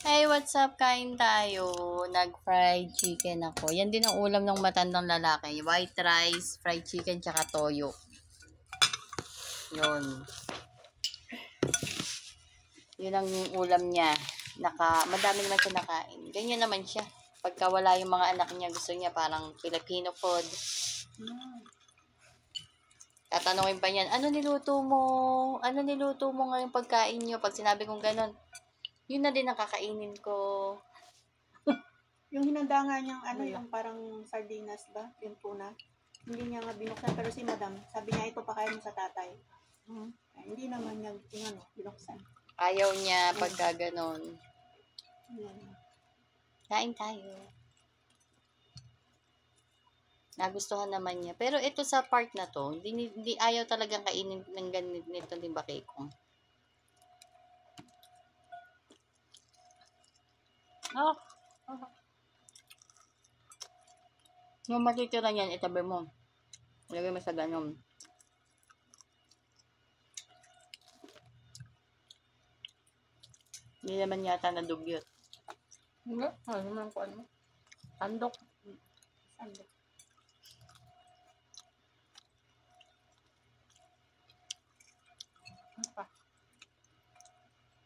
Hey, what's up? Kain tayo. Nag-fried chicken ako. Yan din ang ulam ng matandang lalaki. White rice, fried chicken, tsaka toyo. Yun. Yun ang ulam niya. Madami naman siya nakain. Ganyan naman siya. Pagka wala yung mga anak niya, gusto niya parang Filipino food. Tatanungin pa niyan, ano niluto mo? Ano niluto mo ngayong pagkain niyo? Pag sinabi kong ganon, yun na din ang kakainin ko. Yung hinanda nga niyang yung parang sardinas ba? Yung tuna. Hindi niya nga binuksan. Pero si madam, sabi niya ito pakain mo sa tatay. Ay, hindi naman niya binuksan. Ayaw niya pagka ganon. Yan. Kain tayo. Nagustuhan naman niya. Pero ito sa part na to, hindi ayaw talagang kainin ng ganito, di ba, Kekong? Oh. Yung matitira niyan, itabi mo. Ilagay mo sa ganon. Hindi naman yata nadugyot. Hindi. Ano naman ko ano? Sandok. Sandok. Ano pa?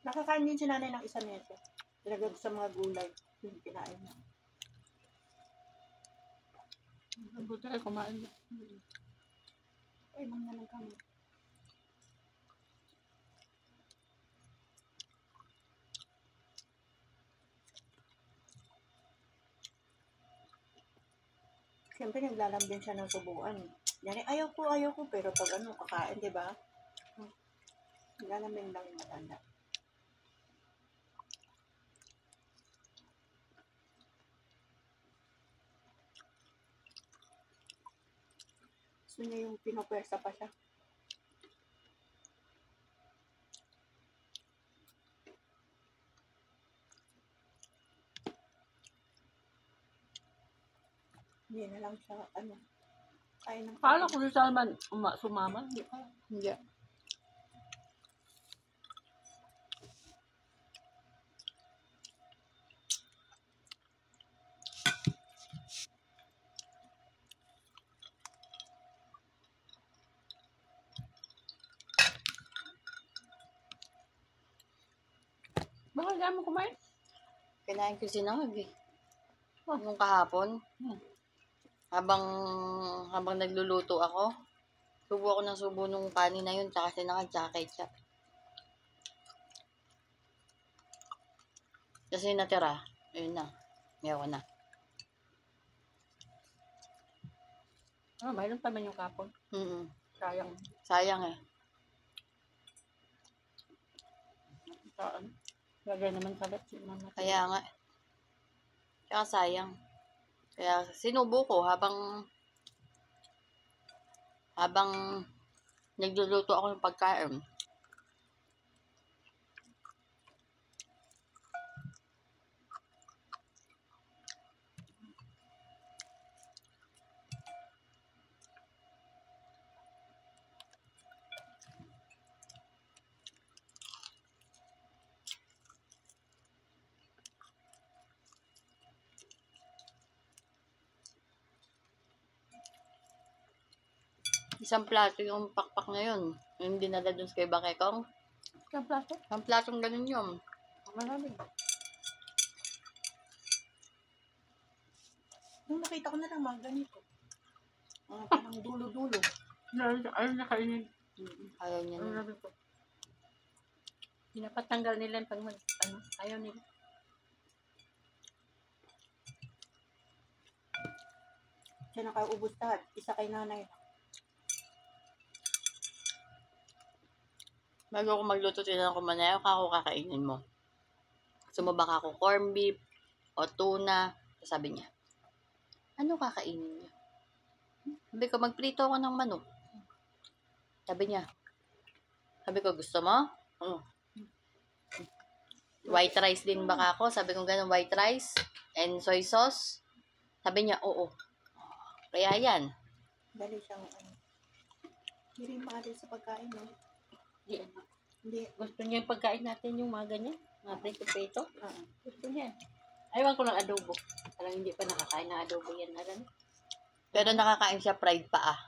Nakakain din si nanay ng isa nito. Ilagay sa mga gulay. Yung kinain niya. Buti ay kumain niya. Ay, bang na lang kami. Siyempre, naglalambing siya ng subuan. Yan, ayaw ko. Pero pag kakain, di ba? Naglalambing lang yung matanda. Gusto niya yung pinopwersa pa siya. Hindi na lang siya, kain ng Kala ko si Salman sumama. Hindi. Bakit kaya mo kumain? Kinain ko sinangag eh. Nung kahapon. Habang nagluluto ako, subo ako ng subo nung kanin na yun, tsaka sinangag, tsaka ketchup. Kasi natira, ayun na. Ayaw ko na. Mayroon pa man yung kapon. Sayang. Sayang eh. Saan? Lagay naman salat si mama. Kaya nga. Tsaka sayang. Kaya sinubo ko habang nagluluto ako ng pagkain. Isang plato yung pakpak na yun. Yung dinala dun sa kay Bakekong. Yung plato? Isang platong ganun yun. Maraming. Nung nakita ko na lang mga ganito. Parang dulo-dulo. Ayaw na kainin. Ayaw niya Ano na. nabi ko? Pinapatanggal nila yung pag ayaw nila. Siya nakaubos lahat. Isa kay nanay. Bago ako magluto, tinanong ko manayaw ka ako kakainin mo. Sumabak ako corned beef o tuna. Sabi niya, ano kakainin niya? Sabi ko, magprito ako ng manok. Sabi ko, gusto mo? White rice din baka ako? Sabi ko, ganun, white rice and soy sauce. Sabi niya, oo. Kaya yan. Dali siyang hindi rin maalis sa pagkain, no? Hindi. Hindi. Gusto niya yung pagkain natin yung mga ganyan. Mga prito-prito. Oo. Gusto niya. Ayaw ko ng adobo. Parang hindi pa nakakain ng adobo yan. Alam? Pero nakakain siya fried pa ah.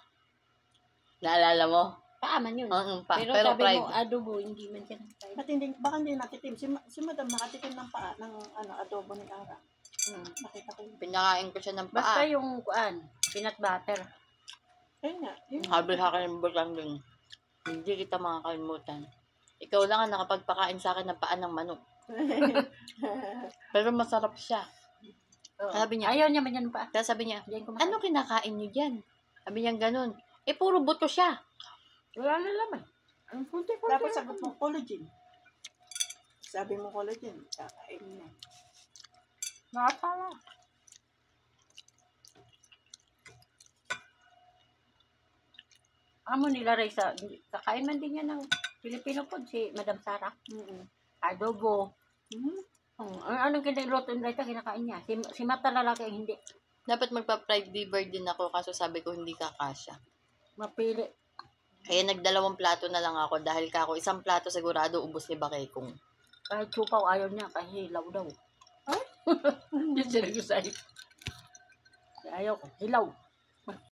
Naalala mo? Paaman yun. Oo, pa. Pero, Pero sabi fried. mo, adobo, hindi man siya nakakain. Ba't hindi, baka hindi natitim. Si Madam nakatitim ng paa ng adobo ni Ara. Nakita ko yun. Pinakain ko siya ng Basta paa. yung kuan, peanut butter. Kaya nga, yun. Sabi sa akin ng butang din. Hindi kita makakalimutan. Ikaw lang ang nakapagpakain sa akin ng paa ng manok. Pero masarap siya. Oo. Sabi niya, Ayaw niya man yan pa. kaya sabi niya, Diyan kumakain. ano kinakain niyo dyan? Sabi niya ganun. Eh, puro buto siya. Wala na laman. Ang kunti-kunti. Tapos sagot mo, collagen. Sabi mo collagen, kakain na. Nakakala. Amo nila rin sa, kakain man din yan ng Filipino food, si Madam Sara. Adobo. Anong kiniluto nila ito, kinakain niya. Si Mata lalaki ang hindi. Dapat magpa-fried liver din ako kaso sabi ko hindi kakasya. Mapili. Kaya nagdalawang plato na lang ako dahil kako isang plato sigurado ubos ni Bakekong. Kahit chupaw ayaw niya, kahit hilaw daw. Ay? Yun sila ko sa'yo. Ayaw ko, hilaw.